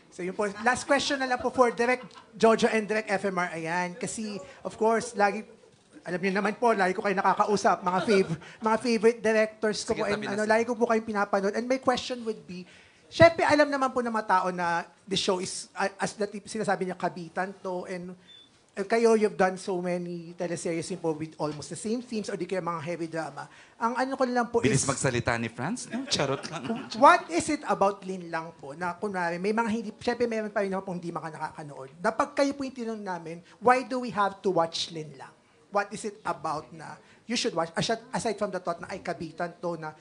So yun po. Last question na lang po for Direct Jojo and Direct FMR. Ayan. Kasi, of course, lagi, alam niyo naman po, lagi ko kayo nakakausap, mga favorite directors ko Sige, po. And tabi na ano, sila. lagi ko po kayong pinapanood. And my question would be, syempre, alam naman po ng mga tao na the show is, as the sinasabi niya, kabitan to. And kayo, you've done so many teleseries yun po with almost the same themes or di kaya mga heavy drama. Ang ano ko lang po Bilis is, magsalita ni Franz? No, charot lang. what is it about Lin lang po na kunwari, may mga hindi, syempre meron pa rin naman pong hindi nakakanood. Napag kayo po yung tinanong namin, why do we have to watch Lin lang? What is it about na you should watch? Aside from the thought na ay kabitan to na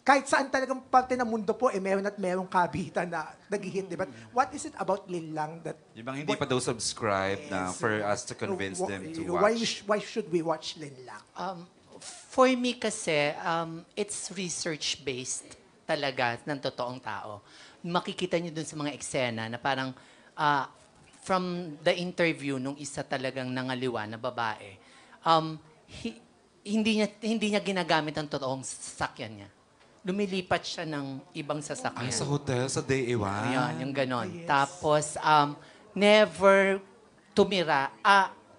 kahit saan talagang parte ng mundo po, meron at merong kabitan na nag-hit, di ba? What is it about Lin lang that... Yung bang hindi pa daw subscribe na for us to convince them to watch? Why should we watch Lin lang? For me kasi, it's research-based talaga ng totoong tao. Makikita niyo dun sa mga eksena na parang from the interview nung isa talagang nangaliwa na babae, hindi niya ginagamit ang totoong sasakyan niya. Lumilipat siya ng ibang sasakyan. Ay, sa hotel, sa day iwan. Ayan, yung ganon. Tapos, never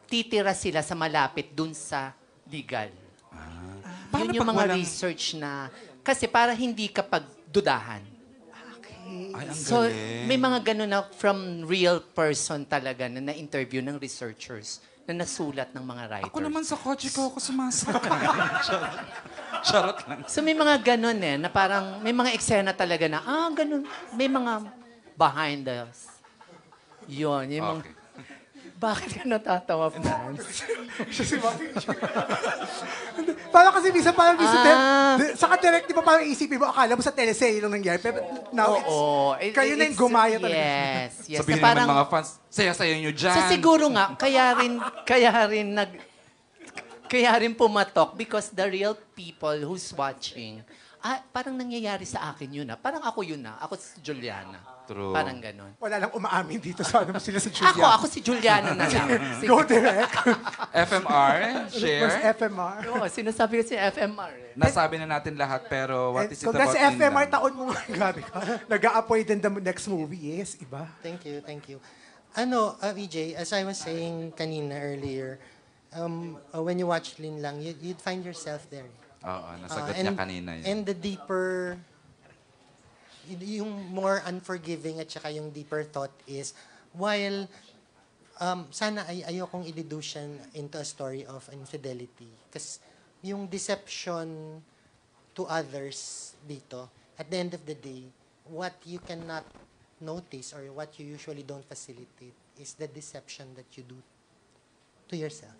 titira sila sa malapit dun sa legal. Paano Yun yung pag mga walang- research na, kasi para hindi ka pagdudahan. Ay, ang So, galing. may mga ganun na from real person talaga na na-interview ng researchers na nasulat ng mga writers. Ako naman sa kotse ko ako sumasakay. Charot lang. So may mga ganun na parang, may mga eksena talaga na, ganun. May mga behind the... Yun, yung mga... Okay. Bakit ka natatawa, Franz? Siya si Mami. Parang kasi minsan, sa ka-direct, di ba parang isipin mo, akala mo sa teleserye lang nangyari. Pero now, kayo na yung gumaya talaga. Yes. Sabihin Na parang, naman mga fans, saya-saya nyo dyan. so siguro nga, kaya rin pumatok because the real people who's watching, parang nangyayari sa akin yun. Parang ako yun. Ako si Juliana. True. Parang ganon. Wala lang umaamin dito sa ano sila sa Julia. Ako si Juliana na lang. Go direct. FMR, First share. FMR. Oo, sinasabi ko si FMR. Nasabi na natin lahat, pero what is it Kung about nasa FMR, Linda? taon mo nga. Grabe ka. Nag-a-appoint din the next movie. Yes, iba. Thank you. VJ, as I was saying kanina earlier, when you watch Lin Lang, you'd find yourself there. Oo, nasagot niya kanina yun. And the deeper, yung more unforgiving at saka yung deeper thought is, while sana ayokong i-deduce into a story of infidelity. Kasi yung deception to others dito, at the end of the day, what you cannot notice or what you usually don't facilitate is the deception that you do to yourself.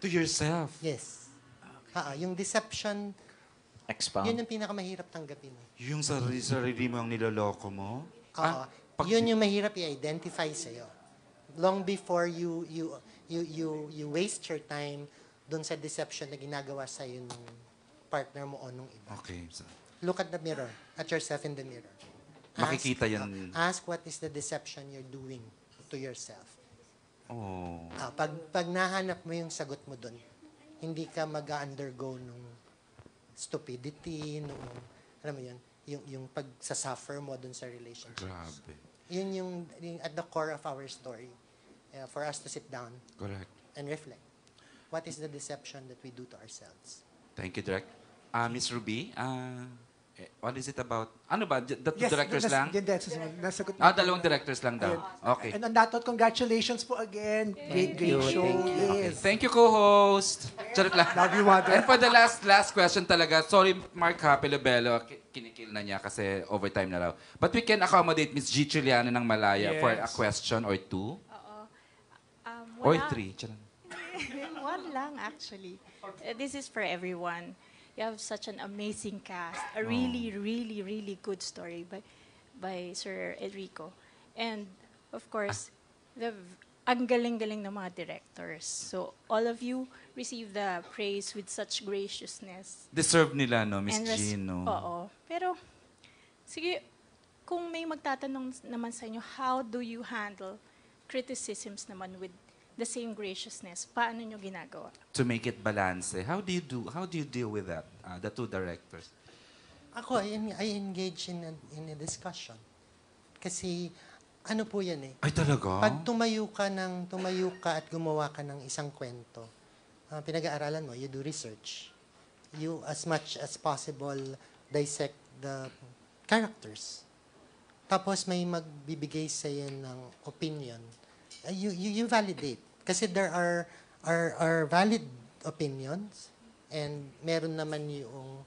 To yourself. Yes. Yung deception, Expound. yun yung pinakamahirap tanggapin. Yung sarili mo ang niloloko mo? Yun yung mahirap i-identify sa'yo. Long before you waste your time dun sa deception na ginagawa sa'yo ng partner mo o nung iba. Okay. So, Look at the mirror, at yourself in the mirror. makikita yan. Ask what is the deception you're doing to yourself. Oh. Pag nahanap mo yung sagot mo dun, hindi ka mag-undergo nung stupidity, nung, alam mo yun, yung pagsasuffer mo dun sa relationship. Grabe. Yun yung at the core of our story. For us to sit down Correct. and reflect. What is the deception that we do to ourselves? Thank you, Direk. Miss Ruby, what is it about? Ano ba? The two directors lang? Nasagot Dalawang directors lang daw. Okay. And on that note, congratulations po again. Great show. Yes. Thank you, co-host. Charot lang. Love you, mother. And for the last question talaga, sorry, Mark Pilobello, kinikil na niya kasi overtime na raw. But we can accommodate Miss G. Juliana ng Malaya for a question or two. Or three. Charot. One lang, actually. This is for everyone. You have such an amazing cast. A really, really, really good story by Sir Enrico. And, of course, ang galing-galing ng mga directors. So, all of you receive the praise with such graciousness. Deserve nila, no, Miss And G, no? Oo. Pero, sige, kung may magtatanong naman sa inyo, how do you handle criticisms naman with the same graciousness? Paano nyo ginagawa? To make it balance. How do you deal with that? The two directors. Ako, I engage in a discussion. Kasi Ano po yan eh. Ay, talaga? Pag tumayo ka at gumawa ka ng isang kwento, pinag-aaralan mo, you do research. You, as much as possible, dissect the characters. Tapos may magbibigay sa'yo ng opinion. You validate. Kasi there are valid opinions and meron naman yung,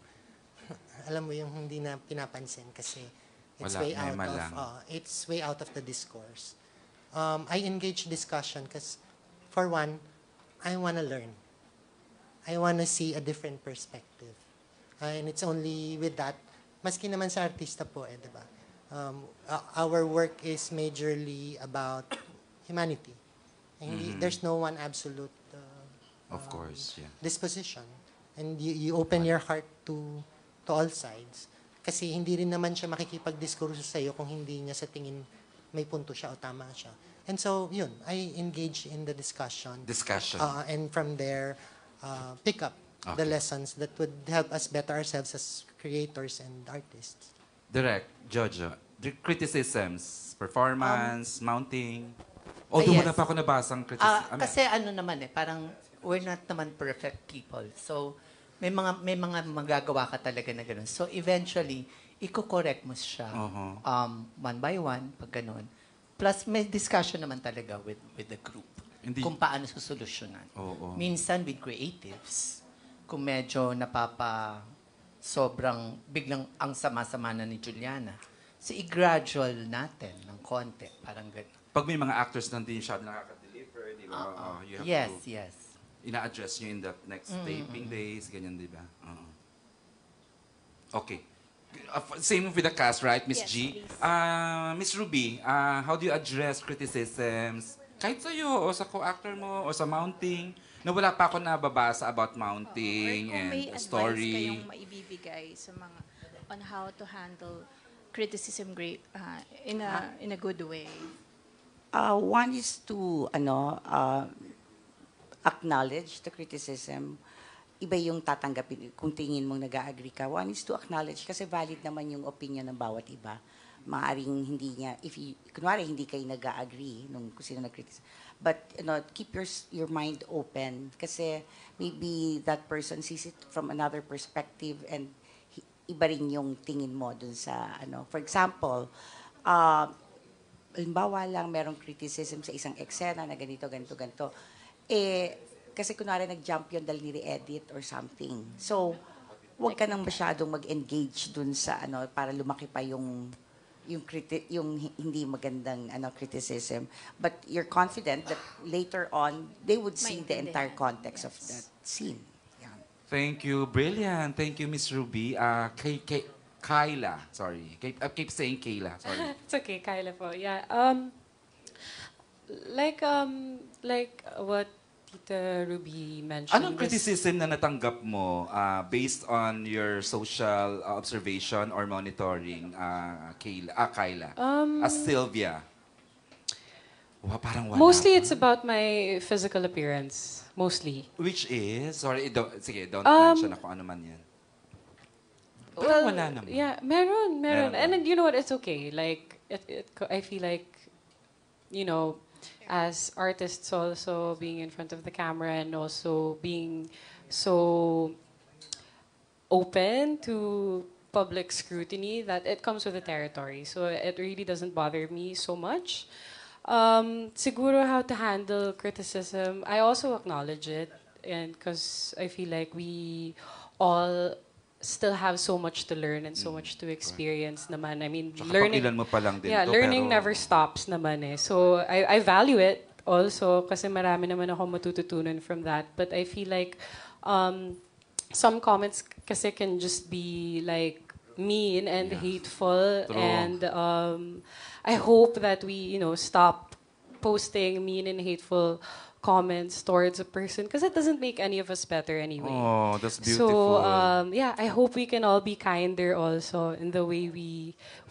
alam mo yung hindi na pinapansin kasi it's Wala, way out mema of lang. it's way out of the discourse. I engage discussion because, for one, I want to learn. I want to see a different perspective. And it's only with that, maski naman sa artista po di ba? Our work is majorly about humanity. And there's no one absolute Of course, yeah. disposition. And you open your heart to all sides. Kasi hindi rin naman siya makikipag-discourse sa iyo kung hindi niya sa tingin may punto siya o tama siya. And so, yun, I engage in the discussion. Discussion. And from there, pick up the Okay. lessons that would help us better ourselves as creators and artists. Direct, Jojo. The criticisms, performance, mounting. Although Yes. wala pa ako nabasang criticism. Kasi ano naman parang we're not naman perfect people. So, may mga magagawa ka talaga na gano'n. So, eventually, i-correct mo siya one by one, pag gano'n. Plus, may discussion naman talaga with the group. Hindi- Kung paano susolusyonan. Oo. Minsan with creatives, kung medyo sobrang biglang ang sama-sama na ni Juliana. So, i-gradual natin ng konti. Parang gano'n. Pag may mga actors na hindi siya nakaka-deliver, di ba? You have Yes, to yes. ina-address nyo in the next taping days, ganyan, di ba? Oo. Okay. Same with the cast, right, Miss Yes, G? please. Miss Ruby, how do you address criticisms? Kahit sa'yo, o sa co-actor mo, o sa mounting, na wala pa ako nababasa about mounting Or kung may and advice story. kayong maibibigay sa mga on how to handle criticism in a good way. One is to acknowledge the criticism. Iba yung tatanggapin kung tingin mong nag-agree ka. One is to acknowledge kasi valid naman yung opinion ng bawat iba. Maaring hindi niya, kunwari hindi kayo nag-agree nung kung sino nag-criticize. But keep your mind open kasi maybe that person sees it from another perspective and iba rin yung tingin mo dun sa For example, halimbawa lang merong criticism sa isang eksena na ganito, ganito, ganito. Kasi kunwari nag-jump yun dahil nire-edit or something. So, huwag ka nang masyadong mag-engage dun sa para lumaki pa yung hindi magandang criticism. But you're confident that later on, they would see the entire context of that scene. Yan. Thank you. Brilliant. Thank you, Miss Ruby. Kyla. Sorry. I keep saying Kayla. Sorry. It's okay, Kyla po. Yeah. Like what Tita Ruby mentioned. Anong criticism na natanggap mo based on your social observation or monitoring, Kyla? As Sylvia? Parang wala. Mostly it's about my physical appearance. Mostly. Which is? Sorry, don't mention ako ano man yan. Parang wala naman. Yeah, meron. Meron. And then, you know what? It's okay. Like, I feel like, as artists also being in front of the camera and also being so open to public scrutiny that it comes with the territory. So it really doesn't bother me so much. Siguro how to handle criticism, I also acknowledge it, and because I feel like we all still have so much to learn and so much to experience naman. I mean, Tsaka learning. pag-ilan mo pa lang din Yeah, to, learning pero- never stops naman eh. So I value it also kasi marami naman ako matututunan from that. But I feel like some comments kasi can just be like mean and hateful. True. And I hope that we, stop posting mean and hateful comments towards a person because it doesn't make any of us better anyway. Oh, that's beautiful. So, I hope we can all be kinder also in the way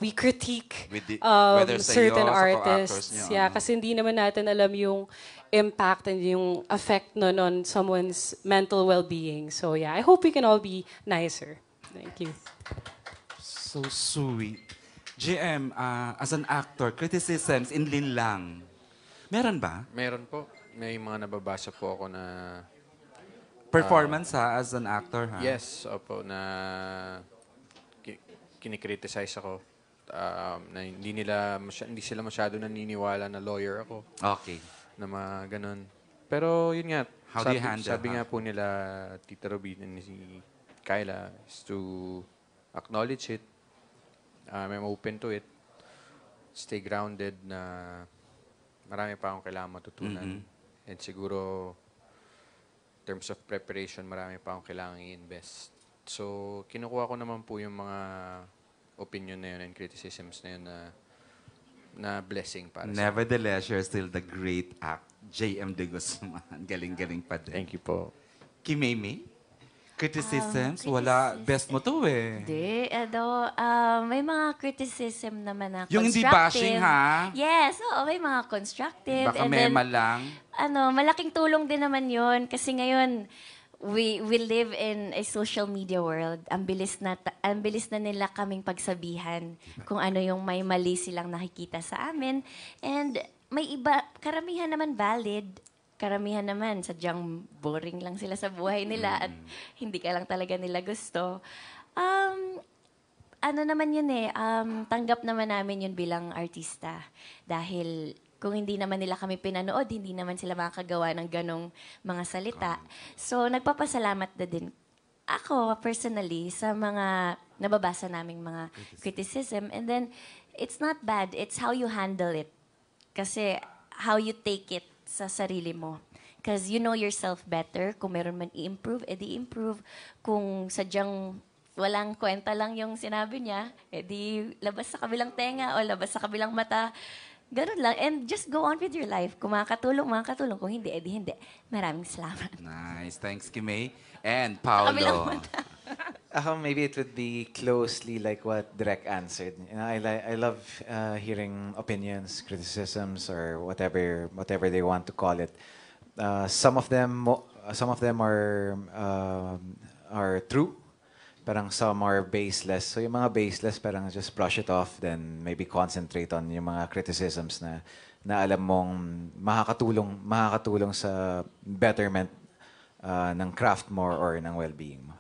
we critique With whether sa iyo, certain sa co-actors artists. niyo, Yeah, kasi hindi naman natin alam yung impact and yung effect nun on someone's mental well-being. So, I hope we can all be nicer. Thank you. So sweet. GM, as an actor, criticisms in Linlang. Meron ba? Meron po. May mga nababasa po ako na Performance as an actor, ha? yes, opo, na kinikriticize ako. Na hindi sila masyado naniniwala na lawyer ako. Okay. Na mga ganun. Pero yun nga, How do you handle, sabi nga po nila, Tita Robin and si Kyla, is to acknowledge it. I'm open to it. Stay grounded na marami pa akong kailangan matutunan. And siguro, in terms of preparation, marami pa akong kailangan i-invest. So, kinukuha ko naman po yung mga opinion na yun and criticisms na yun na blessing para sa Nevertheless, you're still the great JM De Guzman. Galing-galing pa din. Thank you po. Kimeme? Criticisms? Wala. Best mo to eh. Hindi, may mga criticism naman na Yung hindi constructive. bashing, ha? Yes, oo, may mga constructive. Baka And then, mema lang. malaking tulong din naman yun. Kasi ngayon, we live in a social media world. Ang bilis na nila kaming pagsabihan kung ano yung may mali silang nakikita sa amin. And may iba, karamihan naman valid. Karamihan naman, sadyang boring lang sila sa buhay nila at hindi ka lang talaga nila gusto. Ano naman yun tanggap naman namin yun bilang artista. Dahil kung hindi naman nila kami pinanood, hindi naman sila makakagawa ng ganong mga salita. So, nagpapasalamat na din ako, personally, sa mga nababasa naming mga criticism. And then, it's not bad. It's how you handle it. Kasi, how you take it sa sarili mo. Because you know yourself better. Kung meron man i-improve, edi improve. Kung sadyang walang kwenta lang yung sinabi niya, edi labas sa kabilang tenga o labas sa kabilang mata. Ganun lang. And just go on with your life. Kung makakatulong. Kung hindi, edi hindi. Maraming salamat. Nice. Thanks, Kimay. And Paolo. Maybe it would be closely like what Direk answered. You know, I love hearing opinions, criticisms, or whatever they want to call it. Some of them are true. Parang some are baseless. So yung mga baseless, parang just brush it off, then maybe concentrate on yung mga criticisms na alam mong makakatulong sa betterment ng craft mo or ng well-being mo.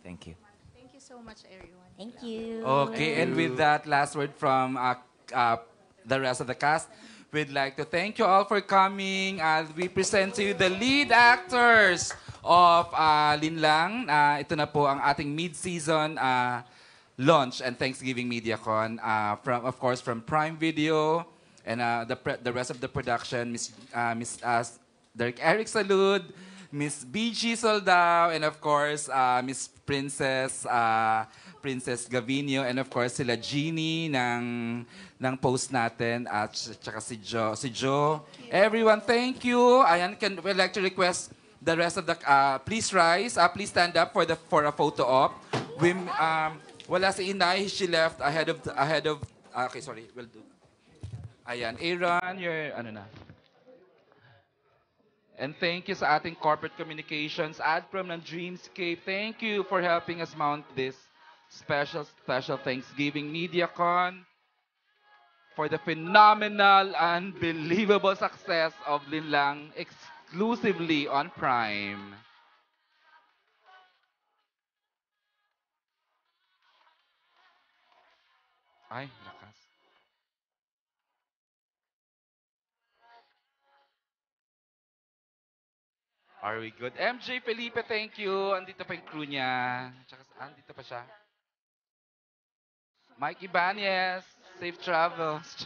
Thank you. Thank you so much, everyone. Thank you. Okay, and with that last word from the rest of the cast, we'd like to thank you all for coming as we present to you the lead actors of Linlang. Ito na po ang ating mid-season launch and Thanksgiving MediaCon of course from Prime Video and the rest of the production, Miss Derek Eric Salud, Miss BG Soldao, and of course Miss Princess Gavino, and of course sila Jeannie ng post natin at saka si Joe. Everyone, thank you. We'd like to request the rest of the please rise, please stand up for a photo op. Wala si Inay, she left ahead of okay, sorry, we'll do. Ayan, Aaron, you're ano na. And thank you sa ating corporate communications, Adprom ng Dreamscape. Thank you for helping us mount this special Thanksgiving MediaCon for the phenomenal, unbelievable success of Linlang exclusively on Prime. Ay, lakas. Are we good? MJ Felipe, thank you. Andito pa yung crew niya. Tsaka, andito pa siya. Mike Ibanez, safe travels.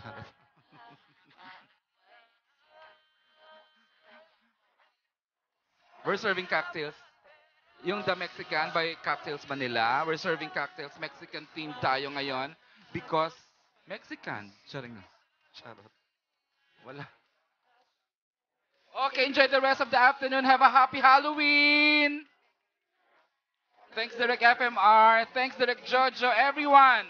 We're serving cocktails. Yung The Mexican by Cocktails Manila. We're serving cocktails. Mexican themed tayo ngayon because Mexican. Charing na. Charot. Wala. Okay, enjoy the rest of the afternoon. Have a happy Halloween. Thanks, Direk FMR. Thanks, Direk Jojo. Everyone.